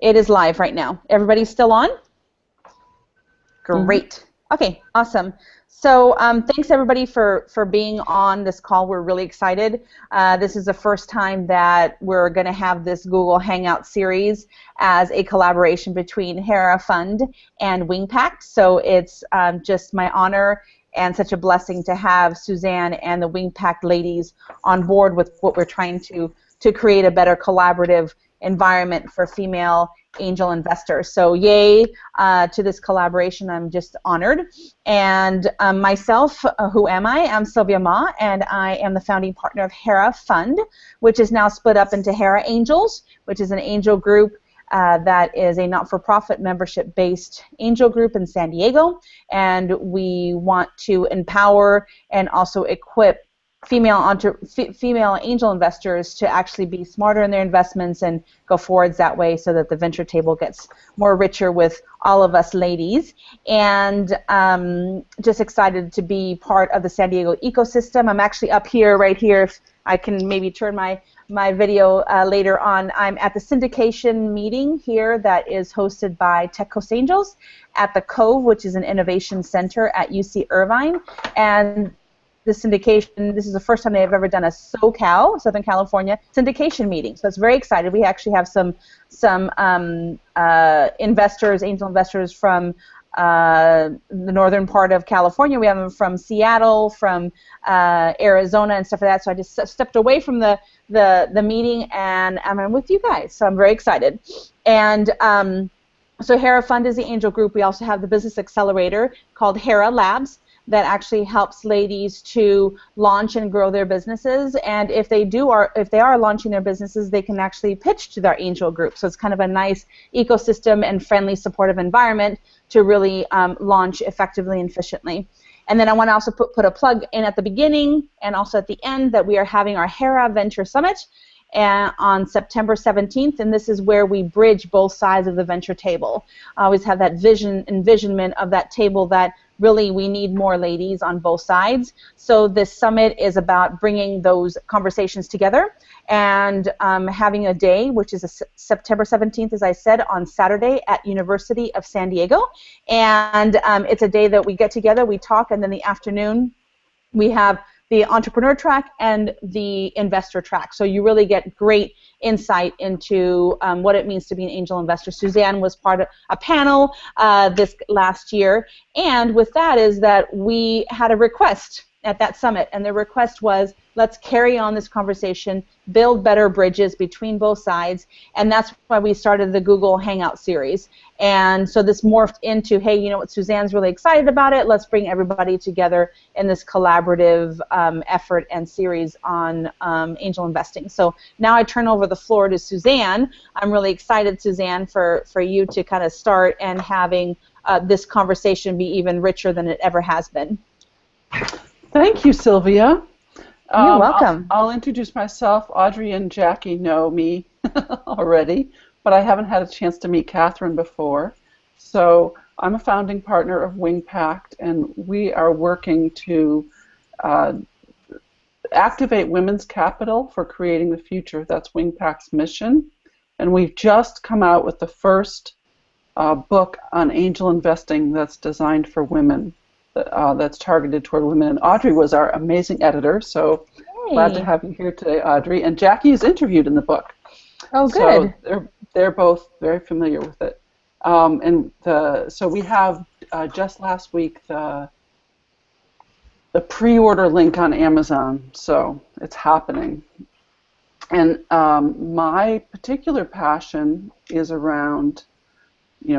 It is live right now. Everybody's still on? Great. Okay, awesome. So thanks everybody for being on this call. We're really excited. This is the first time that we're going to have this Google Hangout series as a collaboration between Hera Fund and WingPact. So it's just my honor and such a blessing to have Suzanne and the WingPact ladies on board with what we're trying to create a better collaborative environment for female angel investors. So yay to this collaboration. I'm just honored. And myself, who am I? I'm Sylvia Ma, and I am the founding partner of Hera Fund, which is now split up into Hera Angels, which is an angel group that is a not-for-profit membership-based angel group in San Diego. And we want to empower and also equip female angel investors to actually be smarter in their investments and go forwards that way, so that the venture table gets more richer with all of us ladies. And just excited to be part of the San Diego ecosystem. I'm actually up here, right here. If I can maybe turn my video later on. I'm at the syndication meeting here that is hosted by Tech Coast Angels at the Cove, which is an innovation center at UC Irvine. And the syndication, this is the first time they've ever done a SoCal, Southern California, syndication meeting. So it's very excited. We actually have some investors, angel investors from the northern part of California. We have them from Seattle, from Arizona, and stuff like that. So I just stepped away from the meeting, and I'm with you guys. So I'm very excited. And so Hera Fund is the angel group. We also have the business accelerator called Hera Labs, that actually helps ladies to launch and grow their businesses. And if they are launching their businesses, they can actually pitch to their angel group. So it's kind of a nice ecosystem and friendly, supportive environment to really launch effectively and efficiently. And then I want to also put a plug in at the beginning and also at the end that we are having our Hera Venture Summit on September 17th, and this is where we bridge both sides of the venture table. I always have that envisionment of that table that really we need more ladies on both sides. So this summit is about bringing those conversations together and having a day, which is September 17th, as I said, on Saturday at University of San Diego. And it's a day that we get together, we talk, and then the afternoon we have the entrepreneur track and the investor track. So you really get great insight into what it means to be an angel investor. Suzanne was part of a panel this last year, and with that is that we had a request at that summit, and the request was, let's carry on this conversation, build better bridges between both sides, and that's why we started the Google Hangout series. And so this morphed into, hey, you know what, Suzanne's really excited about it, let's bring everybody together in this collaborative effort and series on angel investing. So now I turn over the floor to Suzanne. I'm really excited, Suzanne, for you to kind of start and having this conversation be even richer than it ever has been. Thank you, Sylvia. You're welcome. I'll introduce myself. Audrey and Jackie know me already, but I haven't had a chance to meet Catherine before. So I'm a founding partner of WingPact, and we are working to activate women's capital for creating the future. That's WingPact's mission. And we've just come out with the first book on angel investing that's designed for women. That's targeted toward women. And Audrey was our amazing editor, so glad to have you here today, Audrey. And Jackie is interviewed in the book. Oh, good. So they're both very familiar with it. So we have just last week the pre-order link on Amazon, so it's happening. And my particular passion is around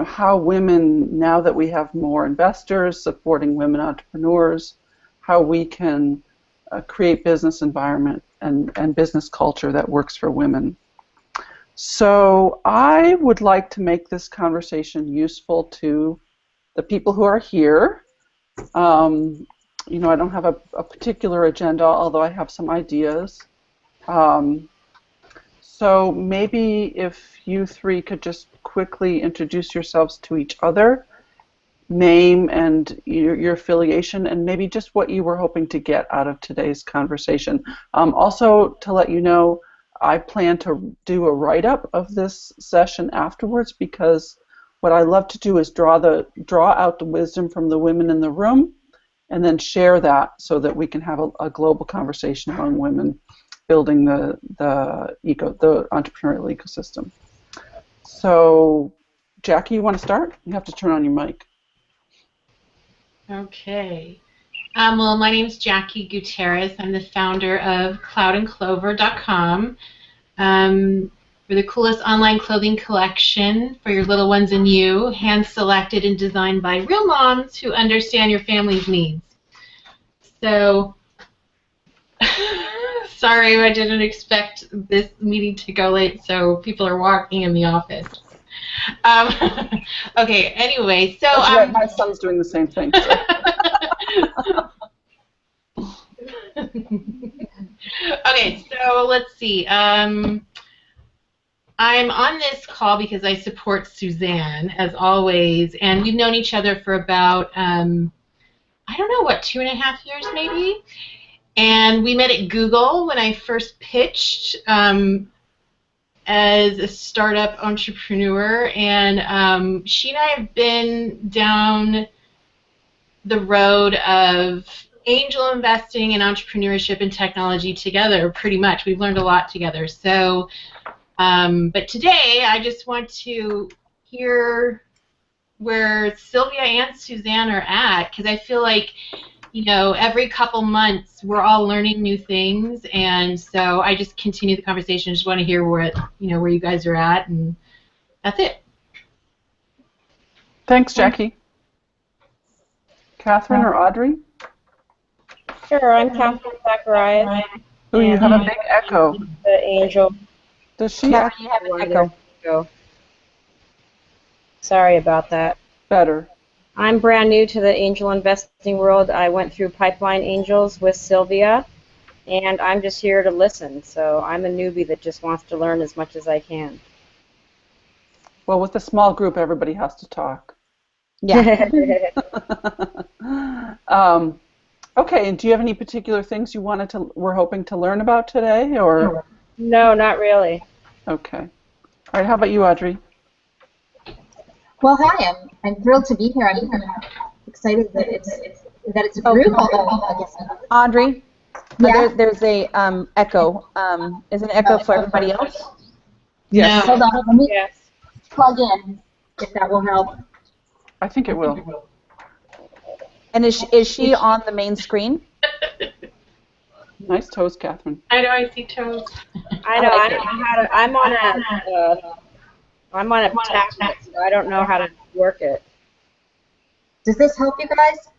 how women, now that we have more investors supporting women entrepreneurs, how we can create business environment and business culture that works for women. So I would like to make this conversation useful to the people who are here. I don't have a particular agenda, although I have some ideas. So maybe if you three could just quickly introduce yourselves to each other, name and your affiliation, and maybe just what you were hoping to get out of today's conversation. Also, to let you know, I plan to do a write-up of this session afterwards, because what I love to do is draw out the wisdom from the women in the room and then share that so that we can have a global conversation among women building the entrepreneurial ecosystem. So, Jackie, you want to start? You have to turn on your mic. Okay. Well, my name is Jackie Gutierrez. I'm the founder of cloudandclover.com. We're the coolest online clothing collection for your little ones and you, hand-selected and designed by real moms who understand your family's needs. So, sorry, I didn't expect this meeting to go late, so people are walking in the office. Okay, anyway, so... That's right, my son's doing the same thing. So. Okay, so let's see. I'm on this call because I support Suzanne, as always, and we've known each other for about, I don't know, what, 2.5 years maybe? And we met at Google when I first pitched as a startup entrepreneur, and she and I have been down the road of angel investing and entrepreneurship and technology together pretty much. We've learned a lot together. So, but today I just want to hear where Sylvia and Suzanne are at, because I feel like, you know, every couple months we're all learning new things, and so I just continue the conversation. I just want to hear where you guys are at, and that's it. Thanks, Jackie. Catherine or Audrey? Sure, I'm Catherine Zacharias. Oh, you have a big echo. The angel. Does she? Catherine, you have an echo. Go. Sorry about that. Better. I'm brand new to the angel investing world. I went through Pipeline Angels with Sylvia, and I'm just here to listen. So I'm a newbie that just wants to learn as much as I can. Well, with a small group, everybody has to talk. Yeah. Okay, and do you have any particular things you were hoping to learn about today, or? No, not really. Okay. All right, how about you, Audrey? Well, hi, I'm thrilled to be here. I'm excited that it's a group. I guess. Audrey, Yeah. there's a echo. Is an echo for everybody else? Yes. Hold on, let me Yes. plug in, if that will help. I think it will. And is she on the main screen? Nice toes, Catherine. I know, I see toes. I know. I don't know how to. I'm on a tablet, so I don't know how to work it. Does this help you guys?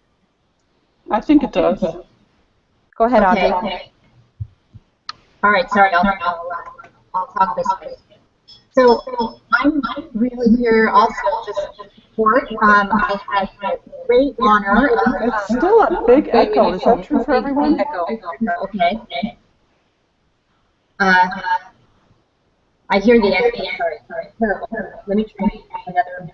I think it does. Go ahead, Okay. Audrey. Okay. All right. Sorry. I'll talk this way. So I'm really here also to support. I had the great honor of. It's still a big echo. Is that true for everyone? Echo. Okay. I hear the echo. Sorry. Terrible. Let me try another.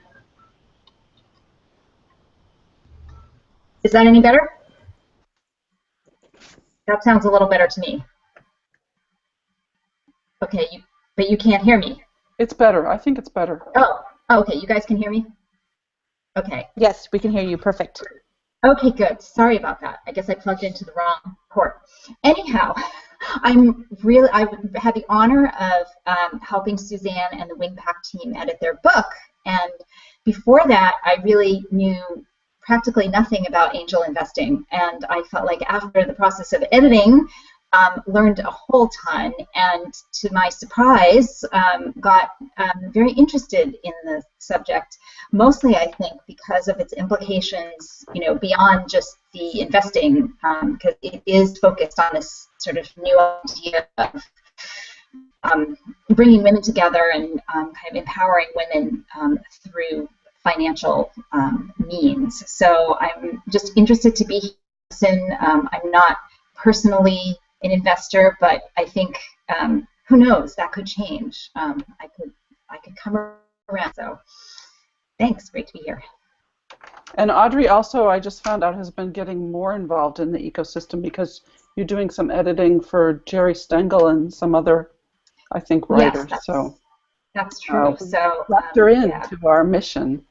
Is that any better? That sounds a little better to me. Okay, but you can't hear me. It's better. I think it's better. Oh, okay. You guys can hear me? Okay. Yes, we can hear you. Perfect. Okay, good. Sorry about that. I guess I plugged into the wrong port. Anyhow, I've had the honor of helping Suzanne and the WingPack team edit their book. And before that, I really knew practically nothing about angel investing. And I felt like after the process of editing, learned a whole ton, and to my surprise, got very interested in the subject, mostly I think because of its implications, beyond just the investing, because it is focused on this sort of new idea of bringing women together and kind of empowering women through financial means. So I'm just interested to be here. I'm not personally an investor, but I think who knows, that could change. I could come around. So thanks, great to be here. And Audrey also, I just found out, has been getting more involved in the ecosystem because you're doing some editing for Jerry Stengel and some other I think, Yes, writer. So that's true. So factor in yeah. to our mission.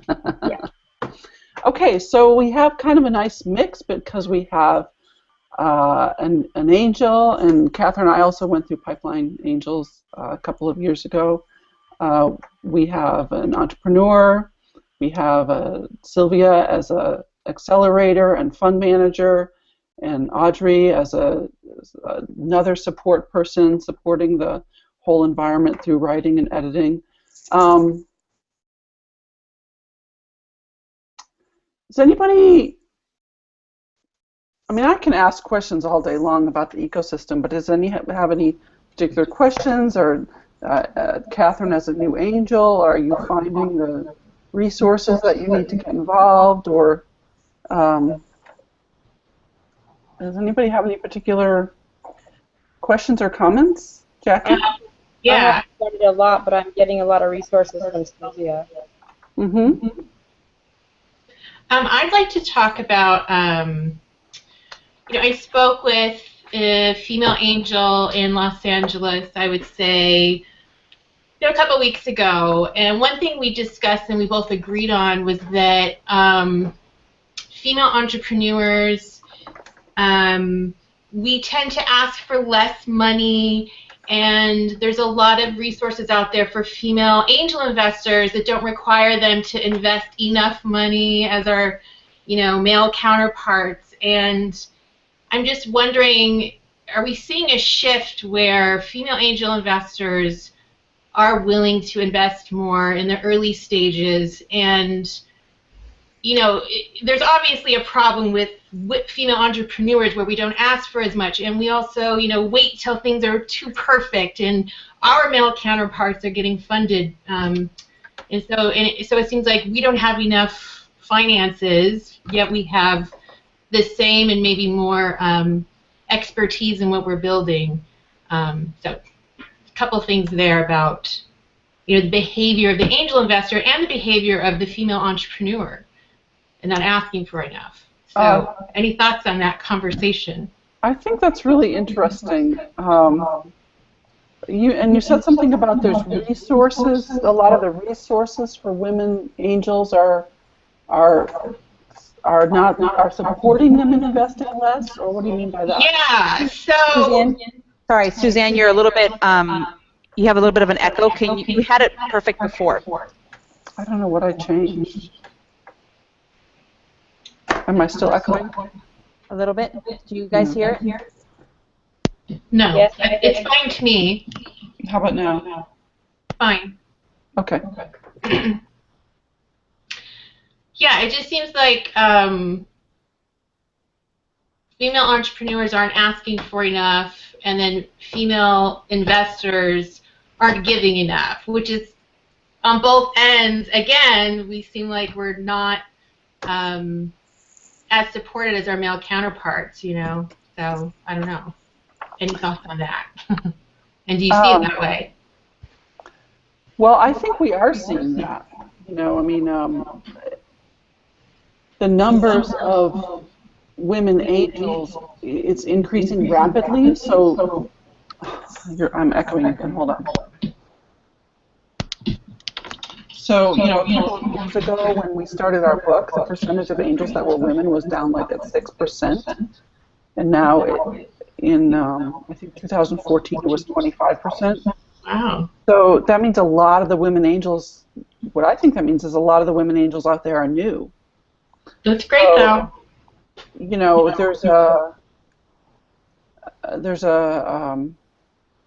Yeah. Okay, so we have kind of a nice mix because we have an angel, and Catherine and I also went through Pipeline Angels a couple of years ago. We have an entrepreneur. We have Sylvia as a accelerator and fund manager, and Audrey as another support person supporting the whole environment through writing and editing. Does anybody, I mean, I can ask questions all day long about the ecosystem, but does anyone have any particular questions? Or Catherine, as a new angel, are you finding the resources that you need to get involved? Or does anybody have any particular questions or comments? Jackie? Yeah. I haven't studied a lot, but I'm getting a lot of resources from Sylvia. Mm-hmm. I'd like to talk about, I spoke with a female angel in Los Angeles, I would say, a couple weeks ago, and one thing we discussed and we both agreed on was that female entrepreneurs, we tend to ask for less money, and there's a lot of resources out there for female angel investors that don't require them to invest enough money as our, male counterparts. And I'm just wondering, are we seeing a shift where female angel investors are willing to invest more in the early stages? And there's obviously a problem with female entrepreneurs where we don't ask for as much, and we also, wait till things are too perfect, and our male counterparts are getting funded, and so it seems like we don't have enough finances, yet we have the same and maybe more expertise in what we're building. So a couple things there about the behavior of the angel investor and the behavior of the female entrepreneur, and not asking for enough. So, any thoughts on that conversation? I think that's really interesting. You said something about there's resources. A lot of the resources for women angels are supporting them in investing less, or what do you mean by that? Yeah. So. Suzanne, you're a little bit. You have a little bit of an echo. You had it perfect before? I don't know what I changed. Am I still echoing? A little bit. Do you guys hear it? No, Yes, it's fine to me. How about now? Fine. Okay. Yeah, it just seems like female entrepreneurs aren't asking for enough, and then female investors aren't giving enough, which is on both ends. Again, we seem like we're not as supported as our male counterparts, So I don't know. Any thoughts on that? And do you see it that way? Well, I think we are seeing that. The numbers of women angels, it's increasing rapidly. So I'm echoing again. Hold on. So, a couple of years ago when we started our book, the percentage of angels that were women was down like at 6%. And now in, I think, 2014, it was 25%. Wow. So that means a lot of the women angels, what I think that means is a lot of the women angels out there are new. That's great, though. There's a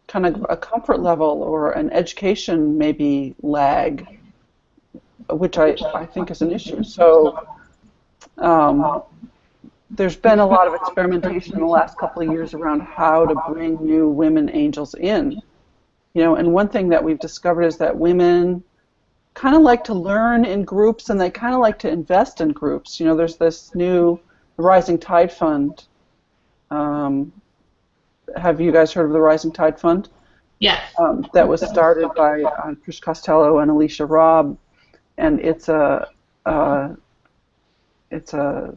kind of a comfort level or an education maybe lag, which I think is an issue. So there's been a lot of experimentation in the last couple of years around how to bring new women angels in. And one thing that we've discovered is that women kind of like to learn in groups, and they kind of like to invest in groups. There's this new Rising Tide Fund. Have you guys heard of the Rising Tide Fund? Yes. That was started by Trish Costello and Alicia Robb, and it's a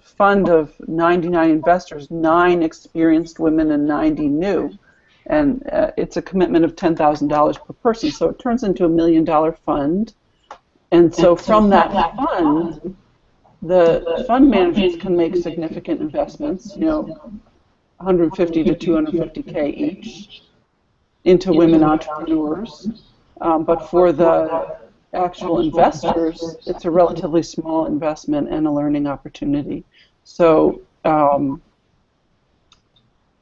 fund of 99 investors, 9 experienced women and 90 new. and it's a commitment of $10,000 per person. So it turns into $1 million fund, and so from that fund, the fund managers can make significant investments, 150 to 250K each, into women entrepreneurs. But for the actual investors, it's a relatively small investment and a learning opportunity. So,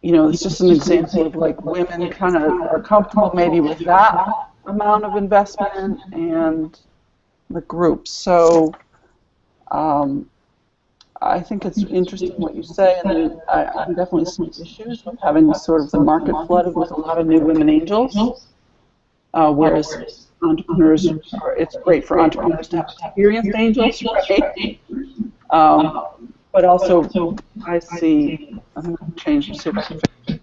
it's just an example of like women kind of are comfortable maybe with that amount of investment and the group. So I think it's interesting what you say, and I'm definitely some issues with having sort of the market flooded with a lot of new women angels, whereas entrepreneurs, it's great for entrepreneurs to have experienced angels, right? But also, I see, I'm going to change and see if I can fix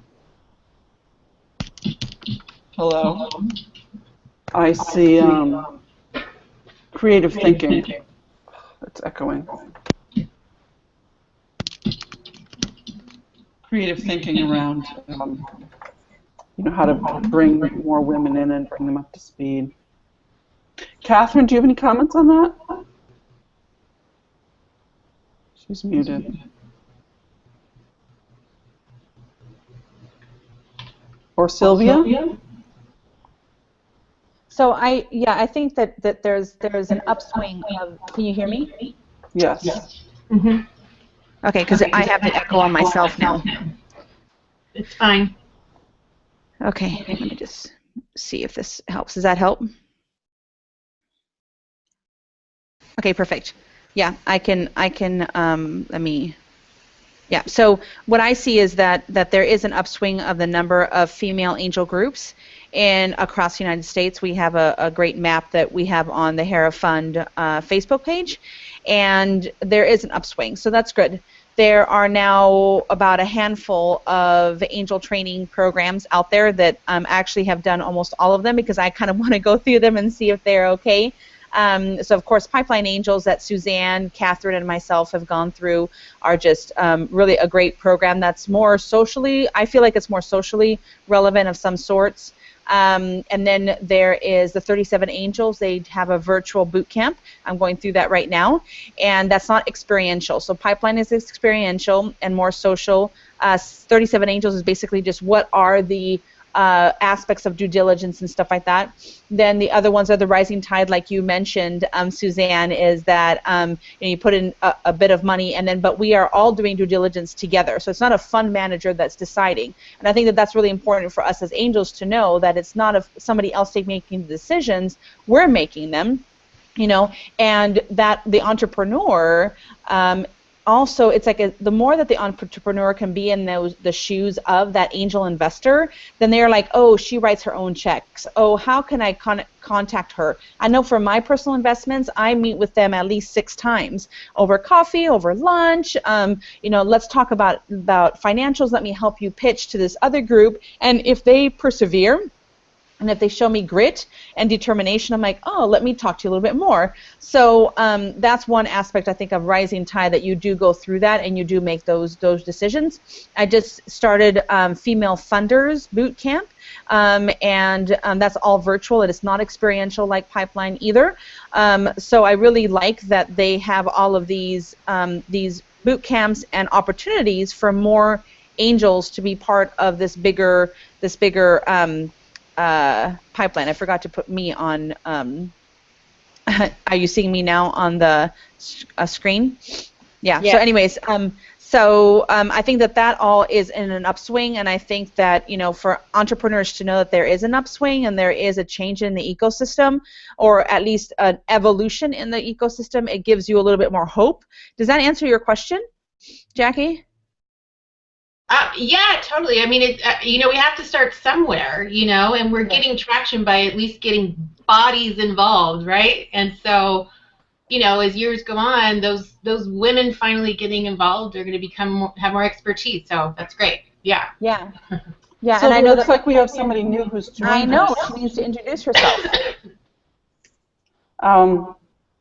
it. Hello? I see creative thinking. It's echoing. Creative thinking around, how to bring more women in and bring them up to speed. Catherine, do you have any comments on that? She's muted. Or Sylvia? So I think that there's an upswing of. Can you hear me? Yes. Mm-hmm. Okay, because I have the echo on myself now. It's fine. Okay, let me just see if this helps. Does that help? Okay, perfect. Yeah, I can. Let me. Yeah. So what I see is that there is an upswing of the number of female angel groups, and across the United States, we have a great map that we have on the Hera Fund Facebook page, and there is an upswing. So that's good. There are now about a handful of angel training programs out there that actually have done almost all of them, because I kind of want to go through them and see if they're okay. So, of course, Pipeline Angels that Suzanne, Catherine, and myself have gone through are just really a great program that's more socially, I feel like it's more socially relevant of some sorts. And then there is the 37 Angels. They have a virtual boot camp. I'm going through that right now. And that's not experiential. So Pipeline is experiential and more social. 37 Angels is basically just what are the aspects of due diligence and stuff like that. Then the other ones are the Rising Tide, like you mentioned, Suzanne, is that you put in a bit of money, and then but we are all doing due diligence together. So it's not a fund manager that's deciding. And I think that that's really important for us as angels to know that it's not somebody else making the decisions. We're making them, and that the entrepreneur. Also, it's like the more that the entrepreneur can be in the shoes of that angel investor, then they're like, oh, she writes her own checks. Oh, how can I contact her? I know for my personal investments, I meet with them at least 6 times over coffee, over lunch. Let's talk about financials. Let me help you pitch to this other group. And if they persevere, and if they show me grit and determination, I'm like, oh, let me talk to you a little bit more. So that's one aspect, I think, of Rising Tide, that you do go through that and you do make those decisions. I just started Female Funders Boot Camp, and that's all virtual. It is not experiential like Pipeline either. So I really like that they have all of these boot camps and opportunities for more angels to be part of this bigger Pipeline. I forgot to put me on. Are you seeing me now on the screen? Yeah. So anyways, I think that all is in an upswing, and I think that for entrepreneurs to know that there is an upswing and there is a change in the ecosystem, or at least an evolution in the ecosystem, it gives you a little bit more hope. Does that answer your question, Jackie? Yeah, totally. I mean, we have to start somewhere, and we're getting traction by at least getting bodies involved, right? And so, as years go on, those women finally getting involved are going to have more expertise. So that's great. Yeah. Yeah. Yeah. So and I know it looks like we have somebody new who's joined us. I know. She needs to introduce herself.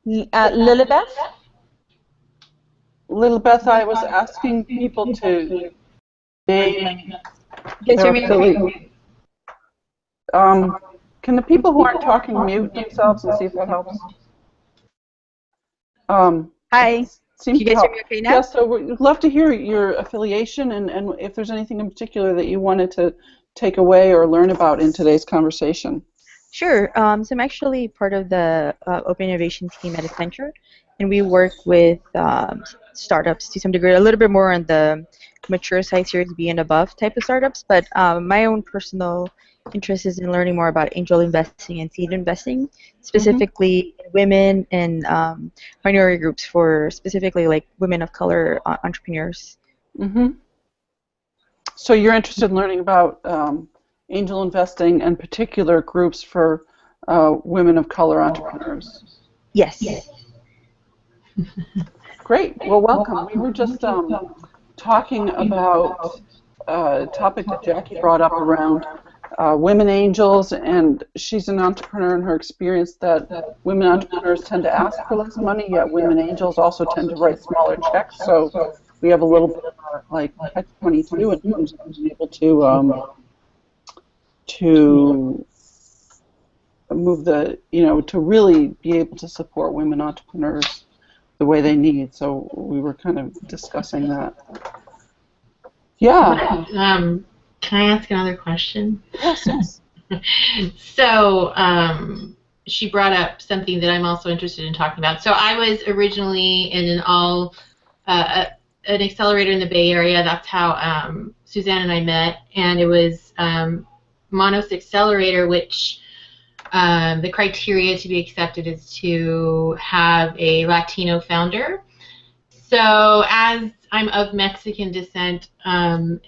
Lilibeth? Lilibeth, I was asking people to name Can you hear me? Can the people who aren't talking mute themselves and see if that helps? Hi. Can Seems you to guys hear help. me okay now? Yeah, so we'd love to hear your affiliation and if there's anything in particular that you wanted to take away or learn about in today's conversation. Sure. So I'm actually part of the Open Innovation team at Accenture, and we work with startups to some degree, a little bit more on the mature side, Series B and above type of startups. But my own personal interest is in learning more about angel investing and seed investing, specifically women and minority groups, for specifically like women of color entrepreneurs. So you're interested in learning about angel investing and particular groups for women of color entrepreneurs. Yes. Great. Well, welcome. We were just talking about a topic that Jackie brought up around women angels, and she's an entrepreneur in her experience that women entrepreneurs tend to ask for less money, yet women angels also tend to write smaller checks. So we have a little bit of like catch-22 in terms of being able to move the, to really be able to support women entrepreneurs the way they need. So we were kind of discussing that. Yeah. Can I ask another question? Yes. So she brought up something that I'm also interested in talking about. So I was originally in an accelerator in the Bay Area. That's how Suzanne and I met, and it was Monos Accelerator, which the criteria to be accepted is to have a Latino founder. So as I'm of Mexican descent, and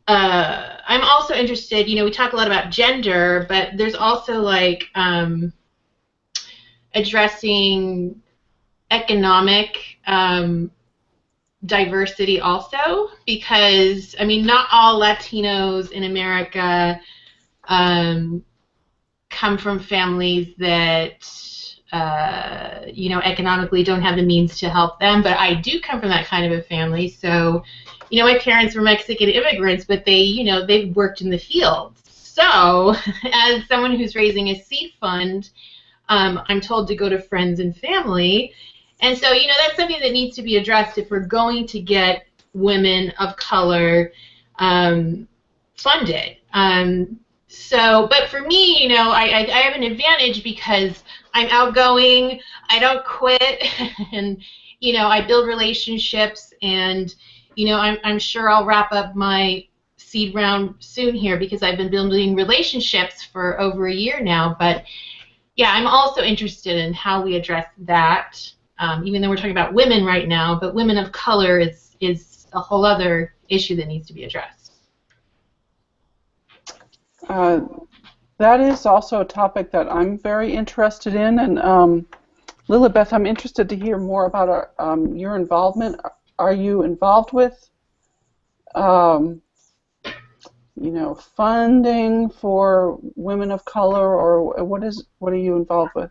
I'm also interested, we talk a lot about gender, but there's also like addressing economic diversity also, because, not all Latinos in America come from families that, economically don't have the means to help them, but I do come from that kind of a family. So, my parents were Mexican immigrants, but they've worked in the fields. So, as someone who's raising a seed fund, I'm told to go to friends and family. And so, that's something that needs to be addressed if we're going to get women of color funded. But for me, I have an advantage because I'm outgoing, I don't quit, and, I build relationships, and, I'm sure I'll wrap up my seed round soon here because I've been building relationships for over a year now. But, yeah, I'm also interested in how we address that, even though we're talking about women right now, but women of color is a whole other issue that needs to be addressed. That is also a topic that I'm very interested in, and Lilibeth, I'm interested to hear more about your involvement. Are you involved with, funding for women of color, or what are you involved with?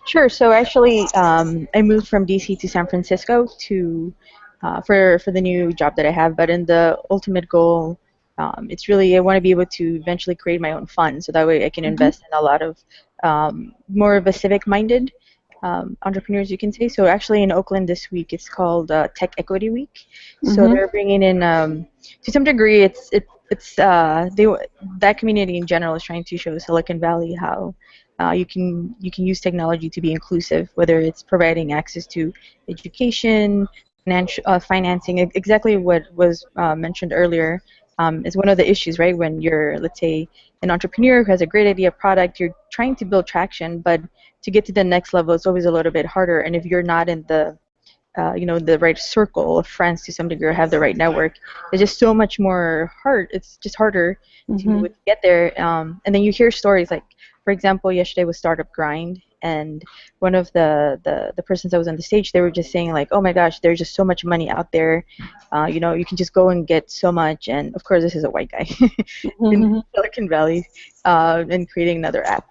Sure. So actually, I moved from DC to San Francisco for the new job that I have. But in the ultimate goal, it's really, I want to be able to eventually create my own fund, so that way I can invest in a lot of more of a civic-minded entrepreneurs, you can say. So actually in Oakland this week, it's called Tech Equity Week. So they're bringing in, to some degree, that community in general is trying to show Silicon Valley how you can use technology to be inclusive, whether it's providing access to education, financing. Exactly what was mentioned earlier is one of the issues, right? When you're, let's say, an entrepreneur who has a great idea, product, you're trying to build traction, but to get to the next level, it's always a little bit harder. And if you're not in the the right circle of friends to some degree, or have the right network, it's just so much more hard. It's just harder to get there. And then you hear stories like, for example, yesterday was Startup Grind, and one of the persons that was on the stage, they were just saying like, oh my gosh, there's just so much money out there. You can just go and get so much. And of course, this is a white guy in Silicon Valley, and creating another app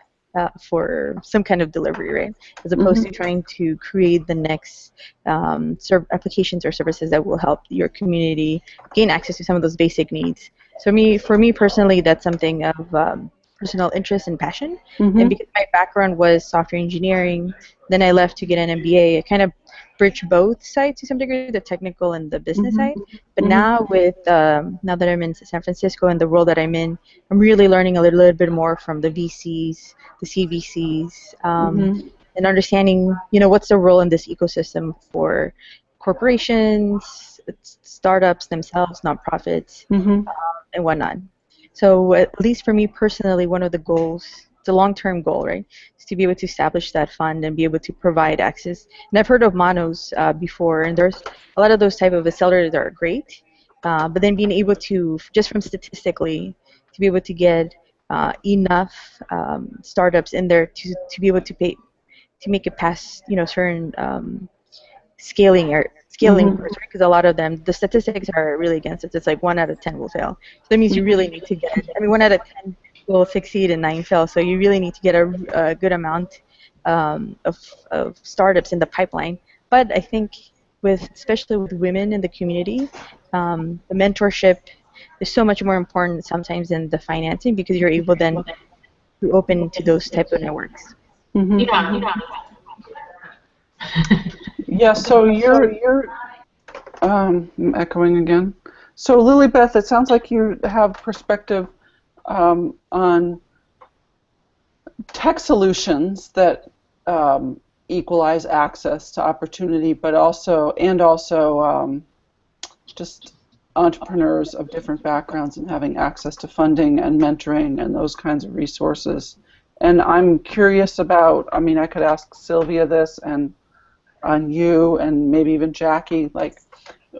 for some kind of delivery, right? As opposed to trying to create the next applications or services that will help your community gain access to some of those basic needs. For me personally, that's something of personal interest and passion. Mm-hmm. And because my background was software engineering, then I left to get an MBA. I kind of bridge both sides to some degree, the technical and the business Mm-hmm. side. But now now that I'm in San Francisco and the role that I'm in, I'm really learning a little bit more from the VCs, the CVCs, and understanding, what's the role in this ecosystem for corporations, startups themselves, nonprofits, and whatnot. So at least for me personally, one of the goals, it's a long-term goal, right, is to be able to establish that fund and be able to provide access. And I've heard of Monos before, and there's a lot of those type of accelerators that are great, but then being able to, just from statistically, to be able to get enough startups in there to be able to pay, to make it past, certain scaling curves, right? Because a lot of them, the statistics are really against it. It's like 1 out of 10 will fail. So that means you really need to get, 1 out of 10 will succeed and 9 fail. So you really need to get a good amount of startups in the pipeline. But I think especially with women in the community, the mentorship is so much more important sometimes than the financing, because you're able then to open to those type of networks. Yeah, so you're echoing again. So Lilybeth, it sounds like you have perspective on tech solutions that equalize access to opportunity, but also just entrepreneurs of different backgrounds and having access to funding and mentoring and those kinds of resources. And I'm curious about, I could ask Sylvia this and on you and maybe even Jackie, like,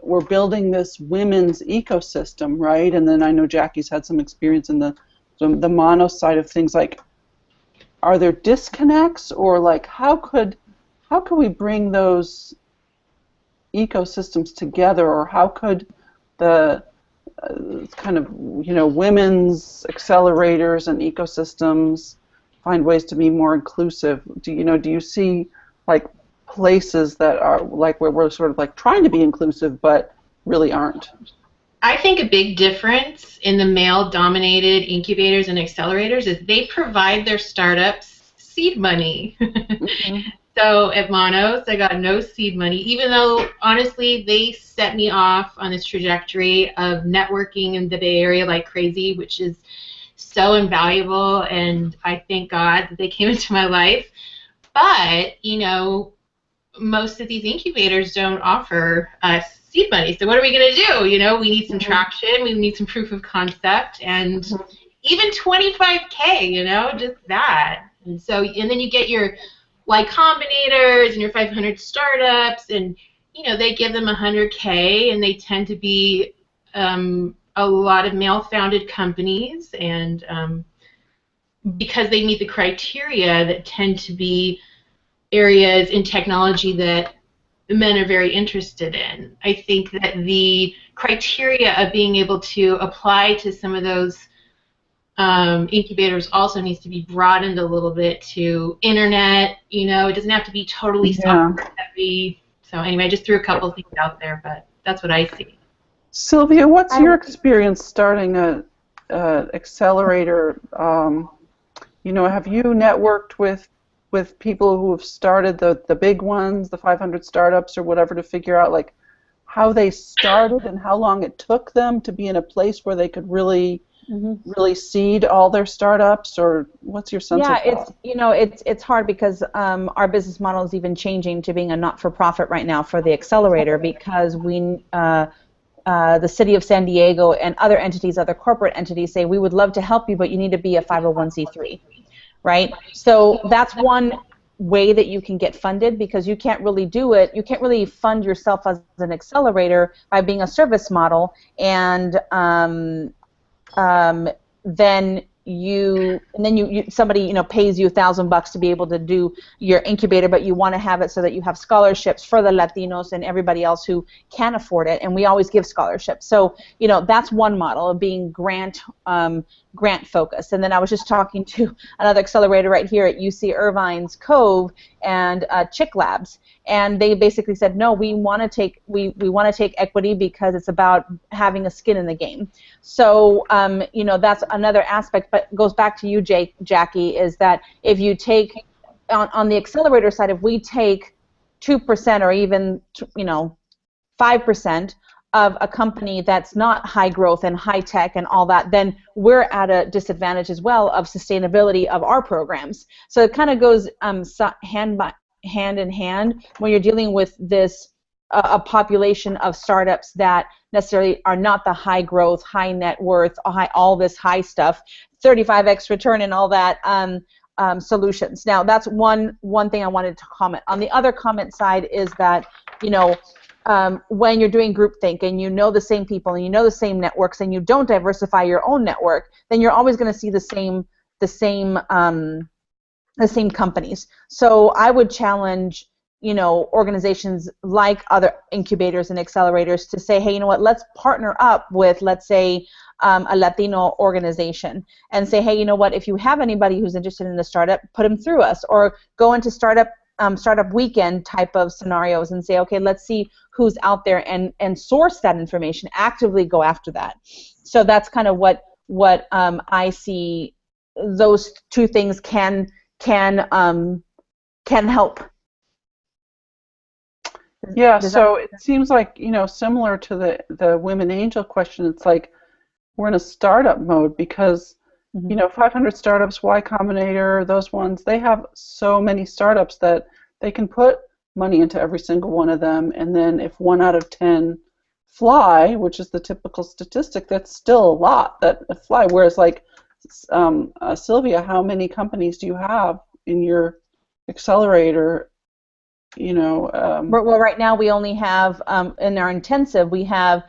we're building this women's ecosystem, right? And then I know Jackie's had some experience in the mono side of things. Like, are there disconnects, or like how could we bring those ecosystems together, or how could the kind of women's accelerators and ecosystems find ways to be more inclusive? Do you see like places that are like where we're sort of like trying to be inclusive but really aren't? I think a big difference in the male-dominated incubators and accelerators is they provide their startups seed money. So at Monos, I got no seed money, even though, honestly, they set me off on this trajectory of networking in the Bay Area like crazy, which is so invaluable, and I thank God that they came into my life. But, most of these incubators don't offer us seed money. So what are we going to do? We need some traction. We need some proof of concept, and even 25K, just that. And then you get your Y Combinators and your 500 startups, and they give them 100K, and they tend to be a lot of male-founded companies, and because they meet the criteria that tend to be areas in technology that men are very interested in. I think that the criteria of being able to apply to some of those incubators also needs to be broadened a little bit to internet. It doesn't have to be totally software heavy. So anyway, I just threw a couple of things out there, but that's what I see. Sylvia, what's your experience starting a accelerator? Have you networked with people who have started the big ones, the 500 startups or whatever, to figure out like how they started and how long it took them to be in a place where they could really seed all their startups? Or what's your sense of that? It's hard because our business model is even changing to being a not-for-profit right now for the accelerator, because the city of San Diego and other entities, other corporate entities, say we would love to help you, but you need to be a 501c3. Right? So that's one way that you can get funded, because you can't really do it. You can't really fund yourself as an accelerator by being a service model, and then somebody pays you $1,000 to be able to do your incubator, but you want to have it so that you have scholarships for the Latinos and everybody else who can afford it, and we always give scholarships. So that's one model of being grant grant focused. And then I was just talking to another accelerator right here at UC Irvine's Cove and Chick Labs, and they basically said, no, we want to take equity because it's about having a skin in the game. So you know, that's another aspect, but goes back to you, Jackie, is that if you take on the accelerator side, if we take 2% or even 5% of a company that's not high growth and high tech and all that, then we're at a disadvantage as well of sustainability of our programs. So it kind of goes hand in hand when you're dealing with this a population of startups that necessarily are not the high growth, high net worth, all this high stuff, 35x return and all that. Solutions. Now, that's one thing I wanted to comment. On the other comment side is that, you know, when you're doing groupthink and you know the same people and you know the same networks and you don't diversify your own network, then you're always going to see the same companies. So I would challenge, you know, organizations like other incubators and accelerators to say, hey, you know what, let's partner up with, let's say, a Latino organization and say, hey, you know what, if you have anybody who's interested in the startup, put them through us, or go into startup weekend type of scenarios and say, okay, let's see who's out there and source that information, actively go after that. So that's kind of what I see. Those two things can help. Yeah, so it seems like, you know, similar to the Women Angel question, it's like we're in a startup mode because, you know, 500 Startups, Y Combinator, those ones, they have so many startups that they can put money into every single one of them, and then if 1 out of 10 fly, which is the typical statistic, that's still a lot that fly. Whereas, like, Sylvia, how many companies do you have in your accelerator? You know, well, right now we only have in our intensive we have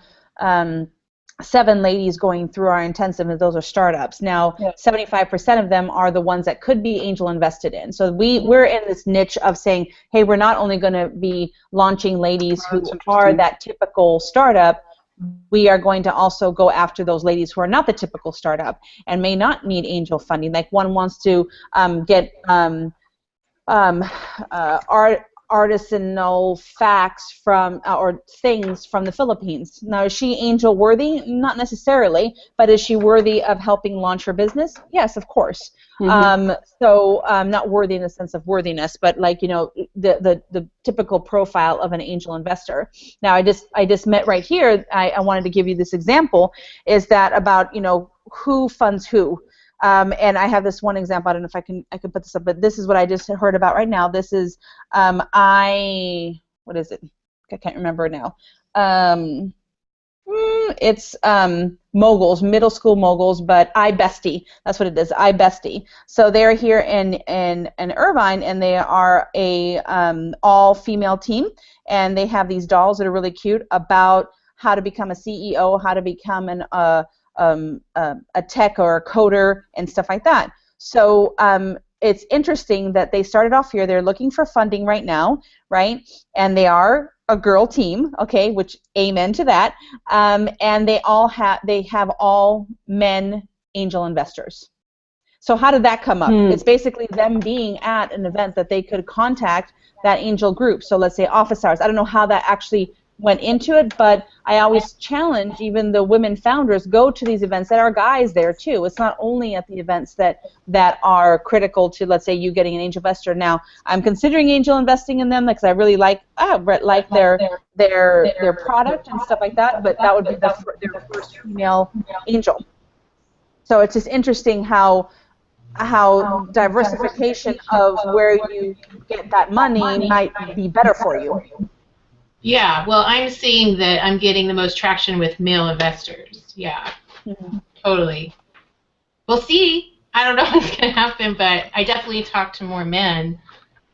7 ladies going through our intensive, and those are startups. Now, 75% of them are the ones that could be angel invested in. So we're in this niche of saying, hey, we're not only going to be launching ladies who are that typical startup, we are going to also go after those ladies who are not the typical startup and may not need angel funding. Like one wants to get artisanal facts from or things from the Philippines. Now, is she angel worthy? Not necessarily, but is she worthy of helping launch her business? Yes, of course. So not worthy in the sense of worthiness, but like, you know, the typical profile of an angel investor. Now, I just met right here. I wanted to give you this example. Is that about, you know, who funds who? And I have this one example. I don't know if I can put this up, but this is what I just heard about right now. This is what is it? I can't remember now. It's moguls, middle school moguls, but iBestie. That's what it is, iBestie. So they're here in Irvine, and they are a all-female team, and they have these dolls that are really cute about how to become a CEO, how to become a tech or a coder and stuff like that. So it's interesting that they started off here. They're looking for funding right now, right? And they are a girl team, okay, which amen to that. And they have all men angel investors. So how did that come up? It's basically them being at an event that they could contact that angel group. So let's say office hours. I don't know how that actually went into it, but I always challenge even the women founders, go to these events. There are guys there too. It's not only at the events that are critical to, let's say, you getting an angel investor. Now, I'm considering angel investing in them because I really like their product and stuff like that, but that would be their first female angel. So it's just interesting how diversification of where you get that money might be better for you. Yeah, well, I'm seeing that I'm getting the most traction with male investors. Yeah, totally. We'll see. I don't know what's going to happen, but I definitely talk to more men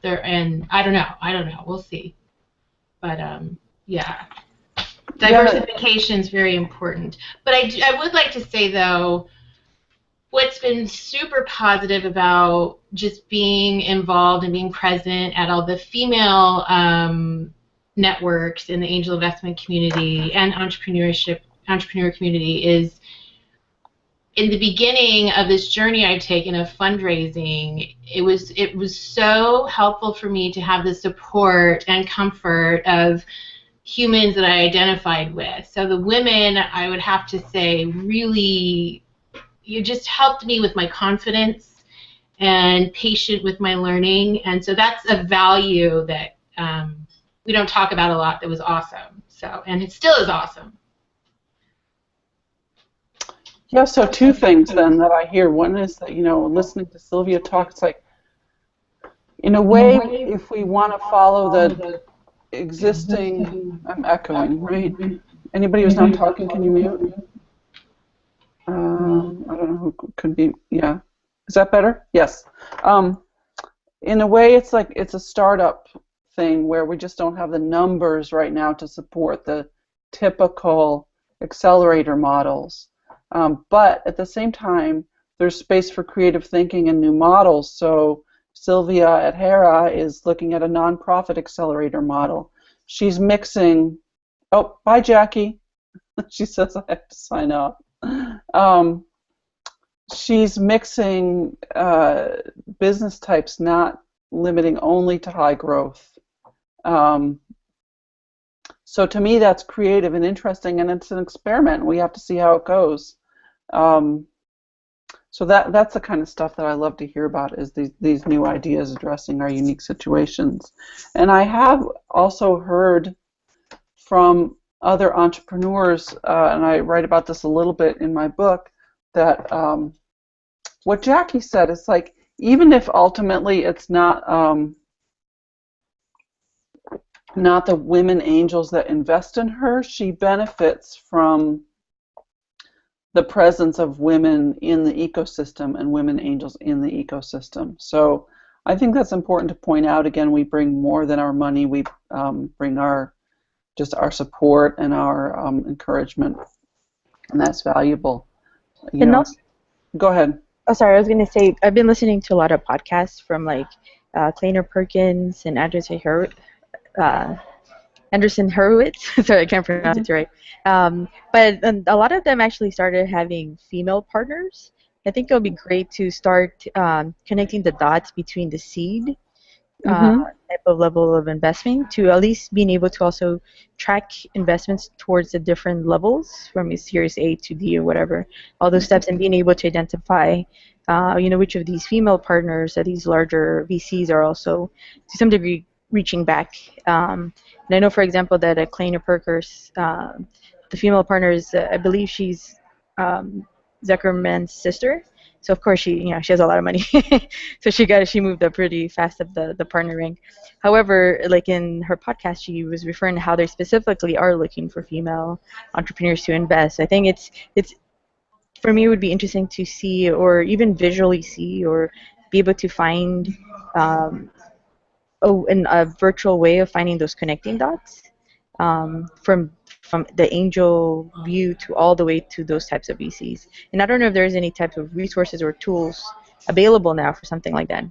there, and I don't know. We'll see. But, yeah, diversification is very important. But I would like to say, though, what's been super positive about just being involved and being present at all the female networks in the angel investment community and entrepreneur community is in the beginning of this journey I'd taken of fundraising, it was so helpful for me to have the support and comfort of humans that I identified with. So the women, I would have to say, really, you just helped me with my confidence and patient with my learning. And so that's a value that we don't talk about a lot that was awesome. So, and it still is awesome. Yeah, so two things then that I hear. One is that, you know, listening to Sylvia talk, it's like, in a way, if we want to follow the existing, I'm echoing, right? Anybody who's not talking, can you mute? I don't know who could be, yeah. Is that better? Yes. In a way, it's like it's a startup thing where we just don't have the numbers right now to support the typical accelerator models. But at the same time, there's space for creative thinking and new models. So Sylvia at Hera is looking at a nonprofit accelerator model. She's mixing, oh, bye Jackie. She says I have to sign up. She's mixing business types, not limiting only to high growth. So to me, that's creative and interesting, and it's an experiment. We have to see how it goes. So that's the kind of stuff that I love to hear about, is these new ideas addressing our unique situations. And I have also heard from other entrepreneurs, and I write about this a little bit in my book, that what Jackie said is like, even if ultimately it's not the women angels that invest in her, she benefits from the presence of women in the ecosystem and women angels in the ecosystem. So I think that's important to point out. Again, we bring more than our money. We bring our support and our encouragement, and that's valuable. You know, also, go ahead. Oh, sorry, I was going to say, I've been listening to a lot of podcasts from like Kleiner Perkins and Anderson Horowitz. Sorry, I can't pronounce it right. But a lot of them actually started having female partners. I think it would be great to start connecting the dots between the seed type of level of investment to at least being able to also track investments towards the different levels from Series A to D or whatever, all those steps, and being able to identify which of these female partners that these larger VCs are also to some degree reaching back. And I know, for example, that at Kleiner Perkins, the female partner is, I believe she's Zuckerman's sister. So of course she has a lot of money, so she moved up pretty fast up the partner rank. However, like in her podcast, she was referring to how they specifically are looking for female entrepreneurs to invest. I think it's for me, it would be interesting to see, or even visually see, or be able to find in a virtual way of finding those connecting dots from the angel view to all the way to those types of VCs. And I don't know if there's any type of resources or tools available now for something like that,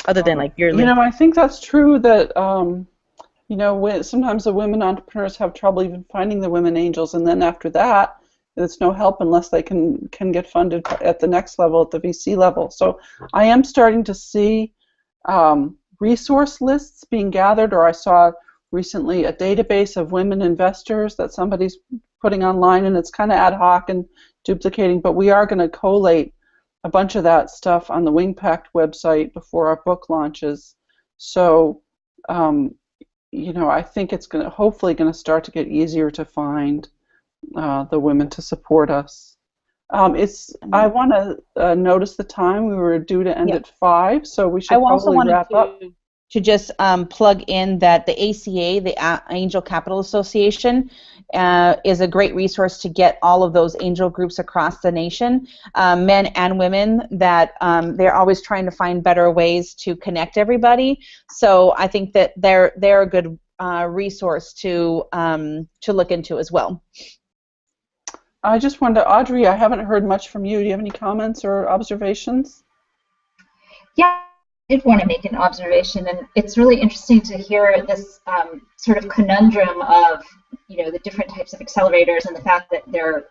other than like your link. I think that's true that sometimes the women entrepreneurs have trouble even finding the women angels, and then after that, it's no help unless they can get funded at the next level, at the VC level. So I am starting to see resource lists being gathered, or I saw recently a database of women investors that somebody's putting online, and it's kind of ad hoc and duplicating, but we are going to collate a bunch of that stuff on the WingPact website before our book launches. So I think it's hopefully going to start to get easier to find the women to support us. I want to notice the time. We were due to end at 5, so we should probably wrap up. To just plug in that the ACA, the Angel Capital Association, is a great resource to get all of those angel groups across the nation, men and women, that they're always trying to find better ways to connect everybody. So I think that they're a good resource to look into as well. I just wanted to, Audrey, I haven't heard much from you. Do you have any comments or observations? Yeah. I did want to make an observation, and it's really interesting to hear this sort of conundrum of the different types of accelerators, and the fact that they're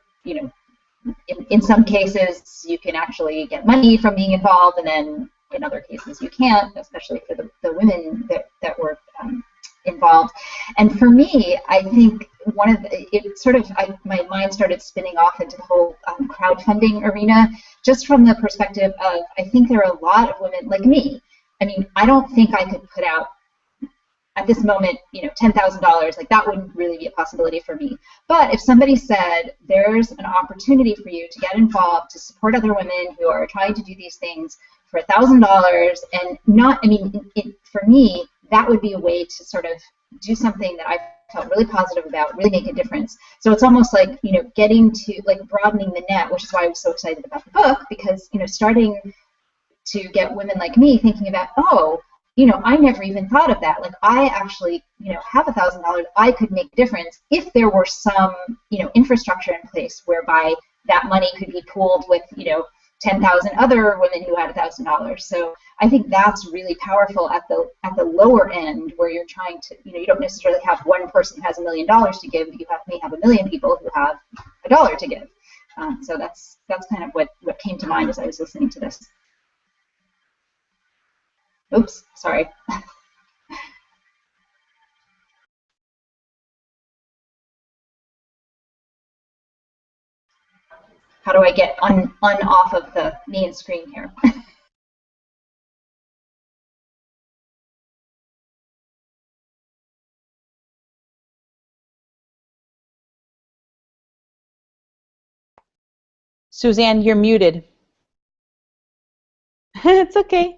in some cases, you can actually get money from being involved, and then in other cases you can't, especially for the women that were involved. And for me, I think one of my mind started spinning off into the whole crowdfunding arena, just from the perspective of, I think there are a lot of women like me. I mean, I don't think I could put out at this moment, $10,000, like that wouldn't really be a possibility for me. But if somebody said, there's an opportunity for you to get involved, to support other women who are trying to do these things for $1,000, and not, I mean, for me, that would be a way to sort of do something that I felt really positive about, really make a difference. So it's almost like, getting to, like, broadening the net, which is why I was so excited about the book, because, starting to get women like me thinking about, I never even thought of that. Like, I actually, have $1,000. I could make a difference if there were some, infrastructure in place whereby that money could be pooled with, 10,000 other women who had $1,000. So I think that's really powerful at the lower end, where you're trying to, you don't necessarily have one person who has $1 million to give, but you may have 1 million people who have $1 to give. So that's kind of what came to mind as I was listening to this. Oops, sorry. How do I get on off of the main screen here? Suzanne, you're muted. It's okay.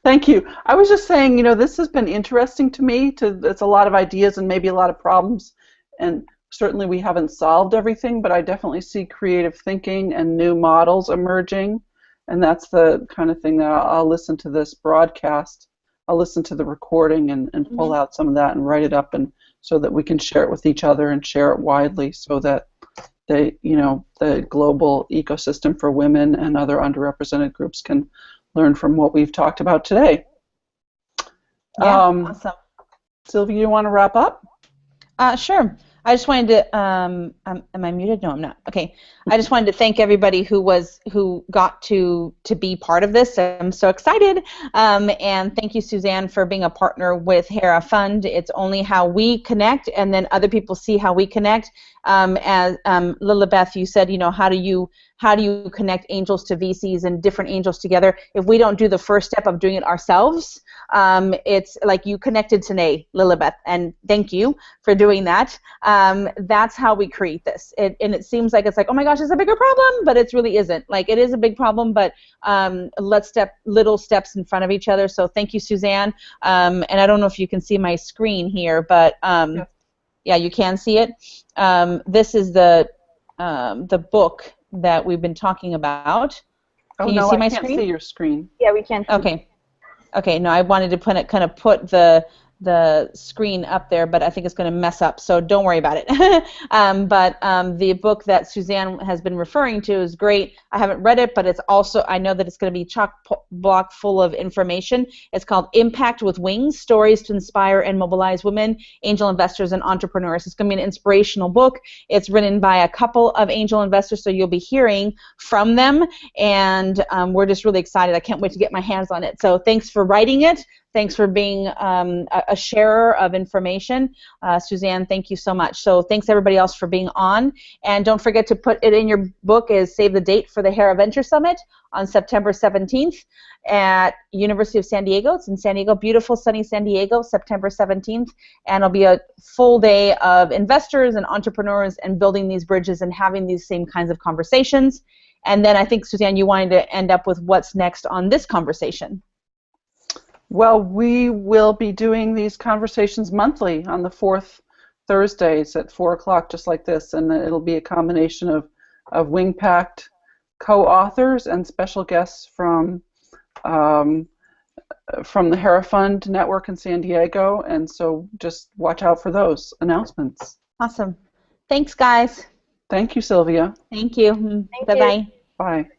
Thank you. I was just saying, this has been interesting to me. It's a lot of ideas and maybe a lot of problems, and certainly we haven't solved everything, but I definitely see creative thinking and new models emerging, and that's the kind of thing that I'll listen to this broadcast. I'll listen to the recording and pull out some of that and write it up, and so that we can share it with each other and share it widely, so that the global ecosystem for women and other underrepresented groups can learn from what we've talked about today. Yeah, awesome. Sylvia, you want to wrap up? Sure. I just wanted to. Am I muted? No, I'm not. Okay. I just wanted to thank everybody who got to be part of this. I'm so excited. And thank you, Suzanne, for being a partner with Hera Fund. It's only how we connect, and then other people see how we connect. As Lilibeth, you said, how do you connect angels to VCs and different angels together? If we don't do the first step of doing it ourselves, it's like you connected today, Lilibeth, and thank you for doing that. That's how we create this. And it seems like it's like, oh my gosh, it's a bigger problem, but it really isn't. Like, it is a big problem, but let's step little steps in front of each other. So thank you, Suzanne. And I don't know if you can see my screen here, but yeah, you can see it. This is the book that we've been talking about. Can you see my screen? I can't see your screen. Yeah, we can. Okay. No, I wanted to put the screen up there, but I think it's going to mess up, so don't worry about it. But the book that Suzanne has been referring to is great. I haven't read it, but it's also, I know that it's going to be chock-block full of information. It's called Impact with Wings, Stories to Inspire and Mobilize Women, Angel Investors, and Entrepreneurs. It's going to be an inspirational book. It's written by a couple of angel investors, so you'll be hearing from them, and we're just really excited. I can't wait to get my hands on it. So thanks for writing it. Thanks for being a sharer of information. Suzanne, thank you so much. So thanks everybody else for being on. And don't forget to put it in your book, is save the date for the Hera Venture Summit on September 17th at University of San Diego. It's in San Diego, beautiful sunny San Diego, September 17th. And it'll be a full day of investors and entrepreneurs and building these bridges and having these same kinds of conversations. And then I think, Suzanne, you wanted to end up with what's next on this conversation. Well, we will be doing these conversations monthly on the fourth Thursdays at 4 o'clock, just like this, and it'll be a combination of WingPact co-authors and special guests from the Hera Fund Network in San Diego, and so just watch out for those announcements. Awesome. Thanks, guys. Thank you, Sylvia. Thank you. Thank you. Bye-bye. Bye.